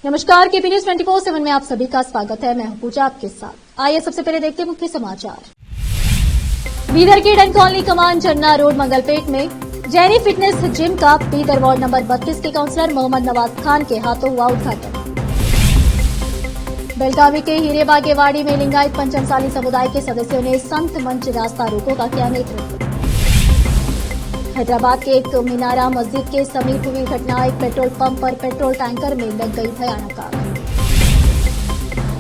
नमस्कार, KP news 24/7 में आप सभी का स्वागत है। मैं हूं पूजा आपके साथ। आइए सबसे पहले देखते हैं मुख्य समाचार। बीदर के डन कॉलोनी कमान झरना रोड मंगलपेट में जैनी फिटनेस जिम का बीदर वार्ड नंबर 32 के काउंसलर मोहम्मद नवाज खान के हाथों हुआ उद्घाटन। बेलगावी के हीरेबागेवाड़ी में लिंगायत पंचमसाली समुदाय के सदस्यों ने संत मंच रास्ता रोको का किया नेतृत्व। हैदराबाद के एक मीनारा मस्जिद के समीप हुई घटना, एक पेट्रोल पंप पर पेट्रोल टैंकर में लग गई भयानक आग।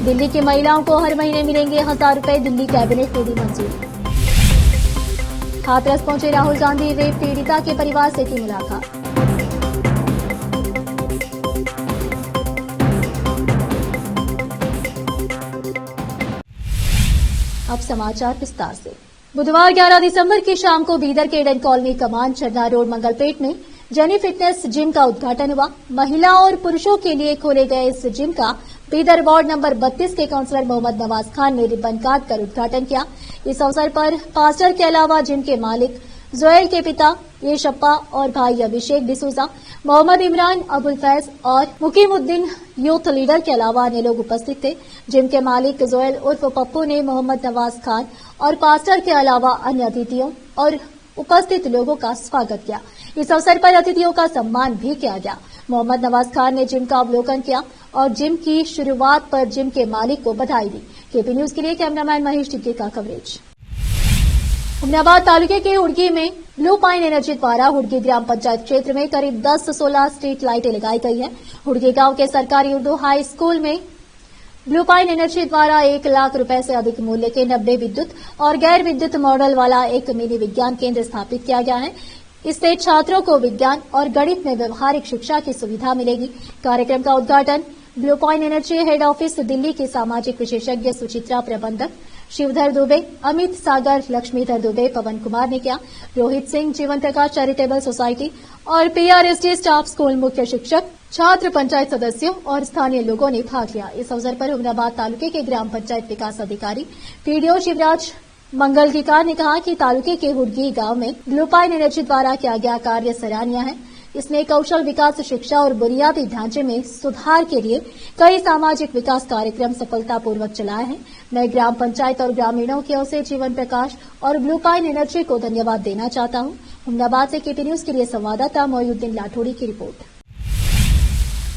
दिल्ली की महिलाओं को हर महीने मिलेंगे 1000 रुपए, दिल्ली कैबिनेट ने दी मंजूरी। हाथरस पहुंचे राहुल गांधी, रेप पीड़िता के परिवार से की मुलाकात। अब समाचार विस्तार से। बुधवार 11 दिसंबर की शाम को बीदर के ईडन कॉलोनी कमान झरना रोड मंगलपेट में जेनी फिटनेस जिम का उद्घाटन हुआ। महिला और पुरुषों के लिए खोले गए इस जिम का बीदर वार्ड नंबर 32 के काउंसलर मोहम्मद नवाज खान ने रिबन काट कर उद्घाटन किया। इस अवसर पर पास्टर के अलावा जिम के मालिक जोएल के पिता येशप्पा और भाई अभिषेक डिसूजा, मोहम्मद इमरान, अबुल फैज और मुकीमुद्दीन यूथ लीडर के अलावा अन्य लोग उपस्थित थे। जिम के मालिक जोएल उर्फ पप्पू ने मोहम्मद नवाज खान और पास्टर के अलावा अन्य अतिथियों और उपस्थित लोगों का स्वागत किया। इस अवसर पर अतिथियों का सम्मान भी किया गया। मोहम्मद नवाज खान ने जिम का अवलोकन किया और जिम की शुरुआत पर जिम के मालिक को बधाई दी। केपी न्यूज के लिए कैमरामैन महेश टिक्की का कवरेज। उमनाबाद तालुके के हुड़गी में ब्लू पाइन एनर्जी द्वारा हुड़गी ग्राम पंचायत क्षेत्र में करीब 10-16 स्ट्रीट लाइटें लगाई गई है। हुड़गी गांव के सरकारी उर्दू हाई स्कूल में ब्लू पाइन एनर्जी द्वारा 1 लाख रुपए से अधिक मूल्य के 90 विद्युत और गैर विद्युत मॉडल वाला एक मिनी विज्ञान केंद्र स्थापित किया गया है। इससे छात्रों को विज्ञान और गणित में व्यवहारिक शिक्षा की सुविधा मिलेगी। कार्यक्रम का उद्घाटन blue point energy head office Delhi की सामाजिक विशेषज्ञ सुचित्रा, प्रबंधक शिवधर दुबे, अमित सागर, लक्ष्मीधर दुबे, पवन कुमार ने किया। रोहित सिंह, जीवन प्रकाश चैरिटेबल सोसाइटी और पीआरएसटी स्टाफ, स्कूल मुख्य शिक्षक, छात्र, पंचायत सदस्यों और स्थानीय लोगों ने भाग लिया। इस अवसर पर उमनाबाद तालुके के ग्राम पंचायत विकास अधिकारी पीडीओ शिवराज मंगलगिकार ने कहा कि तालुके के हुड़गी गांव में ब्लू पाइन एनर्जी द्वारा किया गया कार्य सराहनीय है। इसने कौशल विकास, शिक्षा और बुनियादी ढांचे में सुधार के लिए कई सामाजिक विकास कार्यक्रम सफलतापूर्वक चलाए हैं। मैं ग्राम पंचायत और ग्रामीणों की ओर से जीवन प्रकाश और ब्लू पाइन एनर्जी को धन्यवाद देना चाहता हूं। उमनाबाद से केपी न्यूज के लिए संवाददाता मोयुद्दीन लाठोड़ी की रिपोर्ट।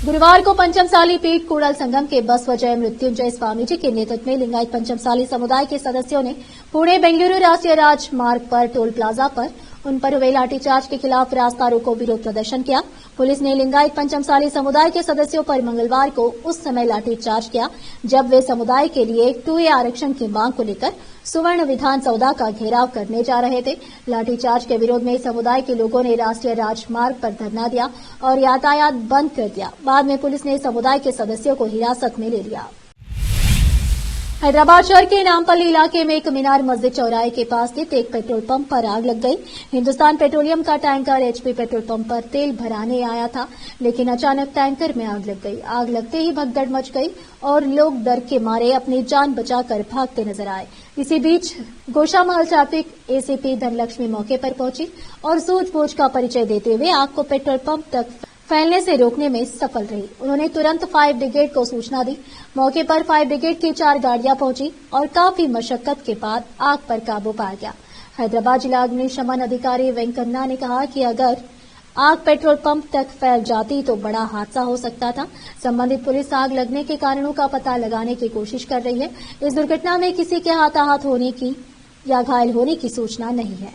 गुरुवार को पंचमसाली पीठ कूड़ल संगम के बसवजय मृत्युंजय स्वामी जी के नेतृत्व में लिंगायत पंचमसाली समुदाय के सदस्यों ने पुणे बेंगलुरु राष्ट्रीय राजमार्ग पर टोल प्लाजा पर उन पर हुए लाठीचार्ज के खिलाफ रास्ता रोको विरोध प्रदर्शन किया। पुलिस ने लिंगायत पंचमसाली समुदाय के सदस्यों पर मंगलवार को उस समय लाठीचार्ज किया जब वे समुदाय के लिए 2A आरक्षण की मांग को लेकर सुवर्ण विधान सौदा का घेराव करने जा रहे थे। लाठीचार्ज के विरोध में समुदाय के लोगों ने राष्ट्रीय राजमार्ग पर धरना दिया और यातायात बंद कर दिया। बाद में पुलिस ने समुदाय के सदस्यों को हिरासत में ले लिया। हैदराबाद शहर के नामपल्ली इलाके में एक मीनार मस्जिद चौराहे के पास स्थित एक पेट्रोल पंप पर आग लग गई। हिंदुस्तान पेट्रोलियम का टैंकर एचपी पेट्रोल पंप पर तेल भराने आया था, लेकिन अचानक टैंकर में आग लग गई। आग लगते ही भगदड़ मच गई और लोग डर के मारे अपनी जान बचाकर भागते नजर आए। इसी बीच गोशामहल ट्रैफिक एसीपी धनलक्ष्मी मौके पर पहुंची और सूझबूझ का परिचय देते हुए आग को पेट्रोल पंप तक फैलने से रोकने में सफल रही। उन्होंने तुरंत फायर ब्रिगेड को सूचना दी। मौके पर फायर ब्रिगेड की 4 गाड़ियां पहुंची और काफी मशक्कत के बाद आग पर काबू पाया गया। हैदराबाद जिला अग्निशमन अधिकारी वेंकन्ना ने कहा कि अगर आग पेट्रोल पंप तक फैल जाती तो बड़ा हादसा हो सकता था। संबंधित पुलिस आग लगने के कारणों का पता लगाने की कोशिश कर रही है। इस दुर्घटना में किसी के हाथाहाथ होने की या घायल होने की सूचना नहीं है।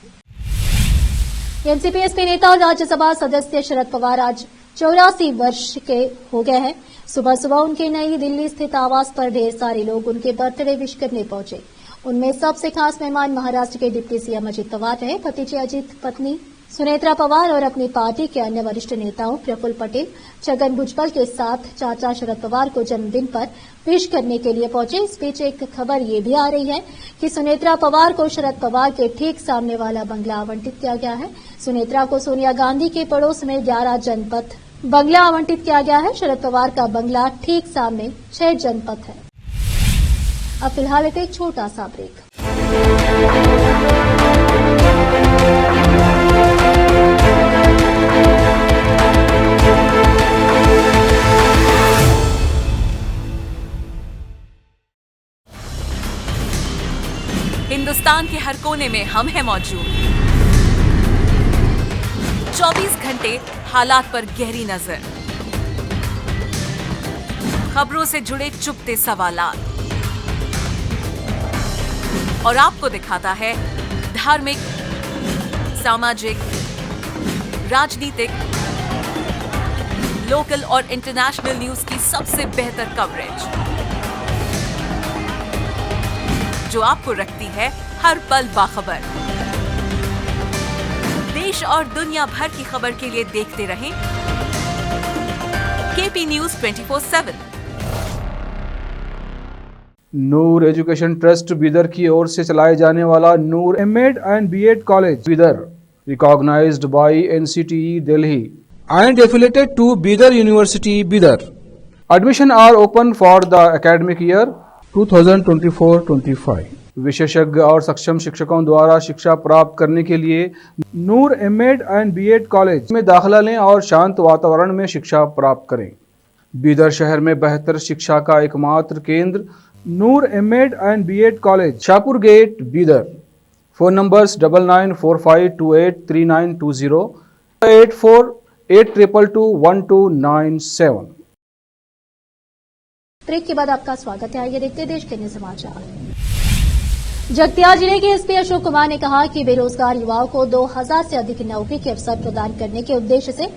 एनसीपी नेता और राज्यसभा सदस्य शरद पवार आज 84 वर्ष के हो गए हैं। सुबह सुबह उनके नई दिल्ली स्थित आवास पर ढेर सारे लोग उनके बर्थडे विश करने पहुंचे। उनमें सबसे खास मेहमान महाराष्ट्र के डिप्टी सीएम अजित पवार रहे। भतीजे अजित, पत्नी सुनेत्रा पवार और अपनी पार्टी के अन्य वरिष्ठ नेताओं प्रफुल्ल पटेल, छगन भुजबल के साथ चाचा शरद पवार को जन्मदिन पर विश करने के लिए पहुंचे। इस बीच एक खबर ये भी आ रही है कि सुनेत्रा पवार को शरद पवार के ठीक सामने वाला बंगला आवंटित किया गया है। सुनेत्रा को सोनिया गांधी के पड़ोस में 11 जनपथ बंगला आवंटित किया गया है। शरद पवार का बंगला ठीक सामने 6 जनपथ है। अब फिलहाल एक छोटा सा ब्रेक। हिंदुस्तान के हर कोने में हम हैं मौजूद। 24 घंटे हालात पर गहरी नजर, खबरों से जुड़े चुपते सवालात और आपको दिखाता है धार्मिक, सामाजिक, राजनीतिक, लोकल और इंटरनेशनल न्यूज की सबसे बेहतर कवरेज, जो आपको रखती है हर पल बाखबर। देश और दुनिया भर की खबर के लिए देखते रहें KP news 24/7। Noor education trust Bidar की ओर से चलाए जाने वाला Noor MEd and BEd college Bidar, recognised by NCTE Delhi and affiliated to Bidar University, Bidar. Admission are open for the academic year 2024-25. विशेषज्ञ और सक्षम शिक्षकों द्वारा शिक्षा प्राप्त करने के लिए नूर एमएड एंड बीएड कॉलेज में दाखिला लें और शांत वातावरण में शिक्षा प्राप्त करें। बीदर शहर में बेहतर शिक्षा का एकमात्र केंद्र Noor MEd and BEd college, Shahpur gate, Bidar. Phone numbers 9945283920, 8482221297। Break के बाद आपका स्वागत है। आइए देखते हैं देश के अन्य समाचार। जगतियाल जिले के एसपी अशोक कुमार ने कहा कि बेरोजगार युवाओं को 2000 से अधिक नौकरी के अवसर प्रदान करने के उद्देश्य से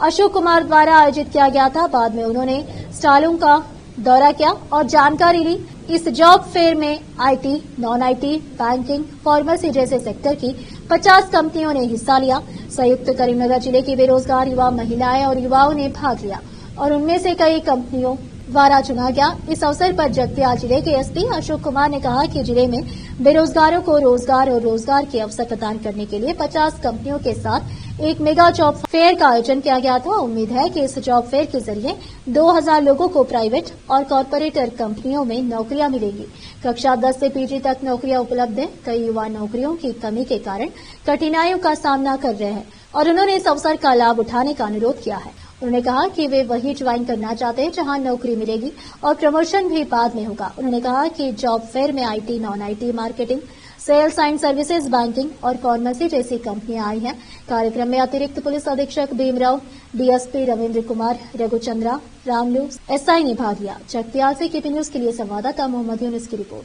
अशोक कुमार द्वारा आयोजित किया गया था। बाद में उन्होंने स्टॉलों का दौरा किया और जानकारी ली। इस जॉब फेयर में IT, non IT, banking, pharmacy जैसे सेक्टर की 50 कंपनियों ने हिस्सा लिया। संयुक्त करीमनगर जिले की बेरोजगार युवा महिलाएं और युवाओं ने भाग लिया और उनमें से कई कंपनियों द्वारा चुना गया। इस अवसर पर जगतियाल जिले के एसपी अशोक कुमार ने कहा कि जिले में बेरोजगारों को रोजगार और रोजगार के अवसर प्रदान करने के लिए 50 कंपनियों के साथ एक मेगा जॉब फेयर का आयोजन किया गया था। उम्मीद है कि इस जॉब फेयर के जरिए 2000 लोगों को प्राइवेट और कॉरपोरेट कंपनियों में नौकरियां मिलेंगी। कक्षा 10 से पीजी तक नौकरियां उपलब्ध हैं। कई युवा नौकरियों की कमी के कारण कठिनाइयों का सामना कर रहे हैं और उन्होंने इस अवसर का लाभ उठाने का अनुरोध किया है। उन्होंने कहा कि वे वही ज्वाइन करना चाहते हैं जहां नौकरी मिलेगी और प्रमोशन भी बाद में होगा। उन्होंने कहा कि जॉब फेयर में IT, non IT, marketing, sales and services, banking और फार्मेसी जैसी कंपनियां आई हैं। कार्यक्रम में अतिरिक्त पुलिस अधीक्षक भीमराव, डीएसपी रविंद्र कुमार, रघुचंद्रा, रामलू, एसआई ने भाग लिया। जगतियाल से केपी न्यूज के लिए संवाददाता मोहम्मद यूनुस की रिपोर्ट।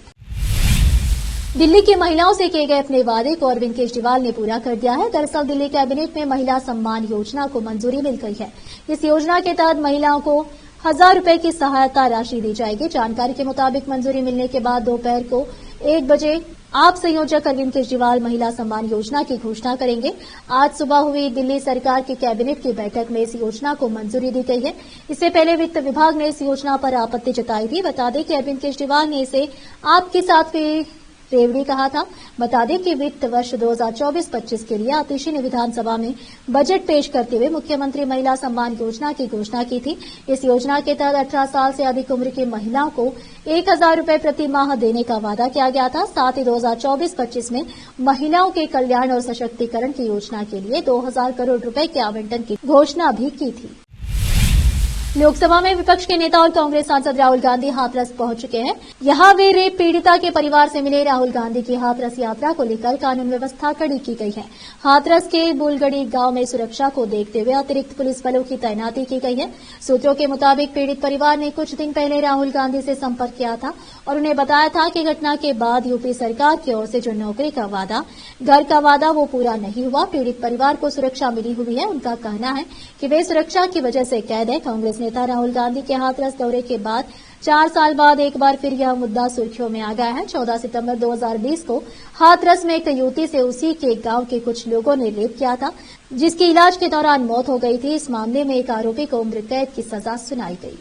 दिल्ली की महिलाओं से किए गए अपने वादे को अरविंद केजरीवाल ने पूरा कर दिया है। दरअसल दिल्ली कैबिनेट में महिला सम्मान योजना को मंजूरी मिल गई है। इस योजना के तहत महिलाओं को 1000 रुपए की सहायता राशि दी जाएगी। जानकारी के मुताबिक मंजूरी मिलने के बाद दोपहर को 1 बजे आप संयोजक अरविंद केजरीवाल महिला सम्मान योजना की घोषणा करेंगे। आज सुबह हुई दिल्ली सरकार की कैबिनेट की बैठक में इस योजना को मंजूरी दी गई है। इससे पहले वित्त विभाग ने इस योजना पर आपत्ति जताई थी। बता दें कि अरविंद केजरीवाल ने इसे आपकी सातवीं रेवड़ी कहा था। बता दें कि वित्त वर्ष 2024-25 के लिए आतिशी ने विधानसभा में बजट पेश करते हुए मुख्यमंत्री महिला सम्मान योजना की घोषणा की थी। इस योजना के तहत 18 साल से अधिक उम्र की महिलाओं को 1000 रुपए प्रति माह देने का वादा किया गया था। साथ ही 2024-25 में महिलाओं के कल्याण और सशक्तिकरण की योजना के लिए 2000 करोड़ रुपए के आवंटन की घोषणा भी की थी। लोकसभा में विपक्ष के नेता और कांग्रेस सांसद राहुल गांधी हाथरस पहुंच चुके हैं। यहां वे रेप पीड़िता के परिवार से मिले। राहुल गांधी की हाथरस यात्रा को लेकर कानून व्यवस्था कड़ी की गई है। हाथरस के बुलगड़ी गांव में सुरक्षा को देखते हुए अतिरिक्त पुलिस बलों की तैनाती की गई है। सूत्रों के मुताबिक पीड़ित परिवार ने कुछ दिन पहले राहुल गांधी से संपर्क किया था और उन्हें बताया था कि घटना के बाद यूपी सरकार की ओर से जो नौकरी का वादा, घर का वादा, वो पूरा नहीं हुआ। पीड़ित परिवार को सुरक्षा मिली हुई है। उनका कहना है कि वे सुरक्षा की वजह से कैद है। कांग्रेस नेता राहुल गांधी के हाथरस दौरे के बाद 4 साल बाद एक बार फिर यह मुद्दा सुर्खियों में आ गया है। 14 सितंबर 2020 को हाथरस में एक युवती से उसी के गांव के कुछ लोगों ने रेप किया था, जिसकी इलाज के दौरान मौत हो गई थी। इस मामले में एक आरोपी को उम्र कैद की सजा सुनाई गई।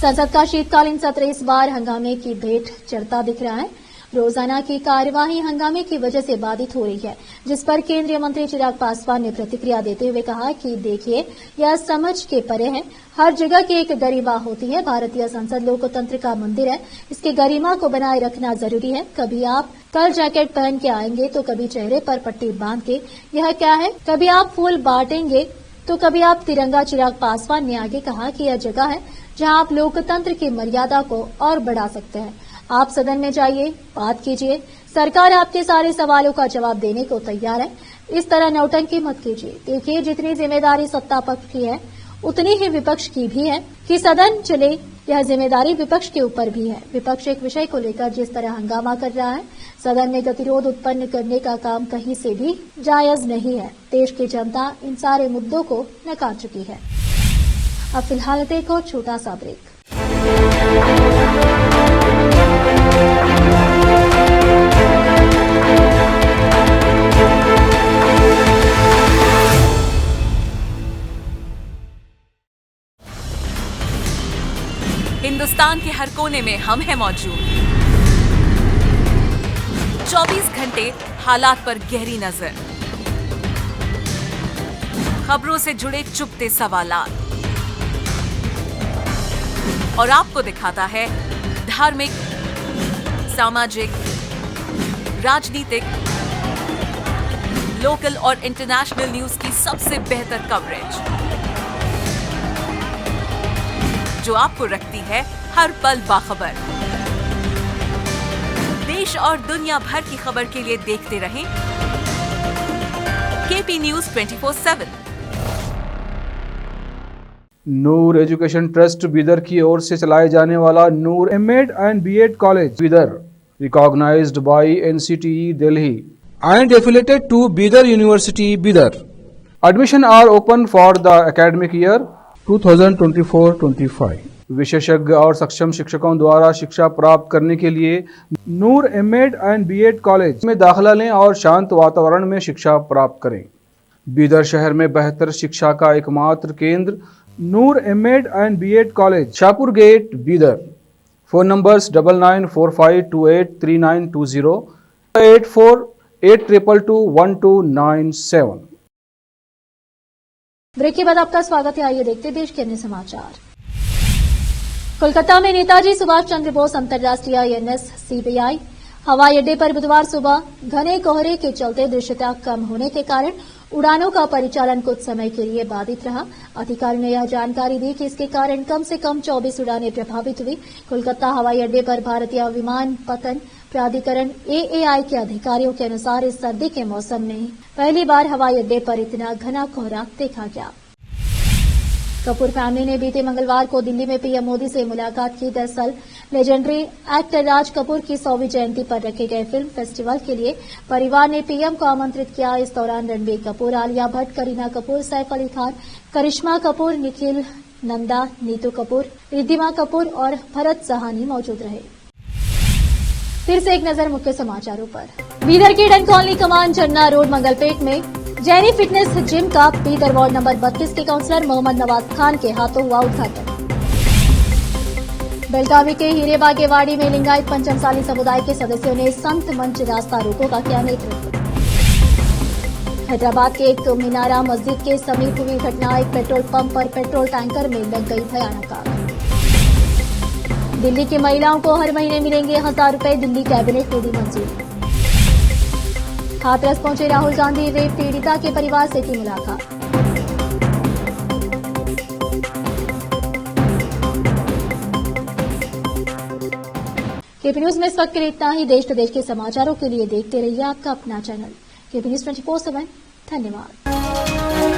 संसद का शीतकालीन सत्र इस बार हंगामे की भेंट चढ़ता दिख रहा है। रोजाना की कार्यवाही हंगामे की वजह से बाधित हो रही है, जिस पर केंद्रीय मंत्री चिराग पासवान ने प्रतिक्रिया देते हुए कहा कि देखिए, यह समझ के परे है। हर जगह की एक गरिमा होती है। भारतीय संसद लोकतंत्र का मंदिर है। इसकी गरिमा को बनाए रखना जरूरी है। कभी आप कल जैकेट पहन के आएंगे तो कभी चेहरे पर पट्टी बांध के। यह क्या है? कभी आप फूल बांटेंगे तो कभी आप तिरंगा। चिराग पासवान ने आगे कहा कि यह जगह है जहां आप लोकतंत्र की मर्यादा को और बढ़ा सकते हैं। आप सदन में जाइए, बात कीजिए, सरकार आपके सारे सवालों का जवाब देने को तैयार है। इस तरह नौटंकी मत कीजिए। देखिए, जितनी जिम्मेदारी सत्ता पक्ष की है उतनी ही विपक्ष की भी है कि सदन चले, यह जिम्मेदारी विपक्ष के ऊपर भी है। विपक्ष एक विषय को लेकर जिस तरह हंगामा कर रहा है, सदन में गतिरोध उत्पन्न करने का काम कहीं से भी जायज नहीं है। देश की जनता इन सारे मुद्दों को नकार चुकी है। अब फिलहाल एक और छोटा सा ब्रेक। हिंदुस्तान के हर कोने में हम हैं मौजूद। 24 घंटे हालात पर गहरी नजर, खबरों से जुड़े चुपते सवालात, और आपको दिखाता है धार्मिक, सामाजिक, राजनीतिक, लोकल और इंटरनेशनल न्यूज की सबसे बेहतर कवरेज, जो आपको रखती है हर पल बाखबर। देश और दुनिया भर की खबर के लिए देखते रहें KP news 24/7। Noor education trust Bidar की ओर से चलाए जाने वाला Noor MEd and BEd college Bidar, recognised by NCTE Delhi and affiliated to Bidar University, Bidar. Admission are open for the academic year 2024-25. विशेषज्ञ और सक्षम शिक्षकों द्वारा शिक्षा प्राप्त करने के लिए नूर एमएड एंड बीएड कॉलेज में दाखिला लें और शांत वातावरण में शिक्षा प्राप्त करें। बीदर शहर में बेहतर शिक्षा का एकमात्र केंद्र Noor MEd and BEd college, Shahpur gate, Bidar. Phone numbers 9945283920, 8482221297। Break के बाद आपका स्वागत है। आइए देखते देश के अन्य समाचार। कोलकाता में नेताजी सुभाष चंद्र बोस अंतर्राष्ट्रीय INS CBI हवाई अड्डे पर बुधवार सुबह घने कोहरे के चलते दृश्यता कम होने के कारण उड़ानों का परिचालन कुछ समय के लिए बाधित रहा। अधिकारियों ने यह जानकारी दी कि इसके कारण कम से कम 24 उड़ानें प्रभावित हुई। कोलकाता हवाई अड्डे पर भारतीय विमानपत्तन प्राधिकरण AAI के अधिकारियों के अनुसार इस सर्दी के मौसम में पहली बार हवाई अड्डे पर इतना घना कोहरा देखा गया। कपूर फैमिली ने बीते मंगलवार को दिल्ली में पीएम मोदी से मुलाकात की। दरअसल लेजेंडरी एक्टर राज कपूर की 100वीं जयंती पर रखे गए फिल्म फेस्टिवल के लिए परिवार ने पीएम को आमंत्रित किया। इस दौरान रणबीर कपूर, आलिया भट्ट, करीना कपूर, सैफ अली खान, करिश्मा कपूर, निखिल नंदा, नीतू कपूर, रिद्धिमा कपूर और भरत सहानी मौजूद रहे। फिर से एक नजर मुख्य समाचारों पर। बीदर की ईडन कॉलोनी कमान चन्ना रोड मंगलपेट में जैनी फिटनेस जिम का बीदर वार्ड नंबर 32 के काउंसलर मोहम्मद नवाज खान के हाथों हुआ उद्घाटन। बेलगावी के हीरेबागेवाड़ी में लिंगायत पंचमसाली समुदाय के सदस्यों ने संत मंच रास्ता रोको का किया नेतृत्व। हैदराबाद के एक मीनारा मस्जिद के समीप हुई घटना, एक पेट्रोल पंप पर पेट्रोल टैंकर में लग गई भयानक आग। दिल्ली की महिलाओं को हर महीने मिलेंगे 1000 रुपए, दिल्ली कैबिनेट ने दी मंजूरी। हाथरस पहुंचे राहुल गांधी, रेप पीड़िता के परिवार से की मुलाकात। केपी न्यूज में इस वक्त के लिए इतना ही। देश प्रदेश के समाचारों के लिए देखते रहिए आपका अपना चैनल केपी न्यूज 24/7। धन्यवाद।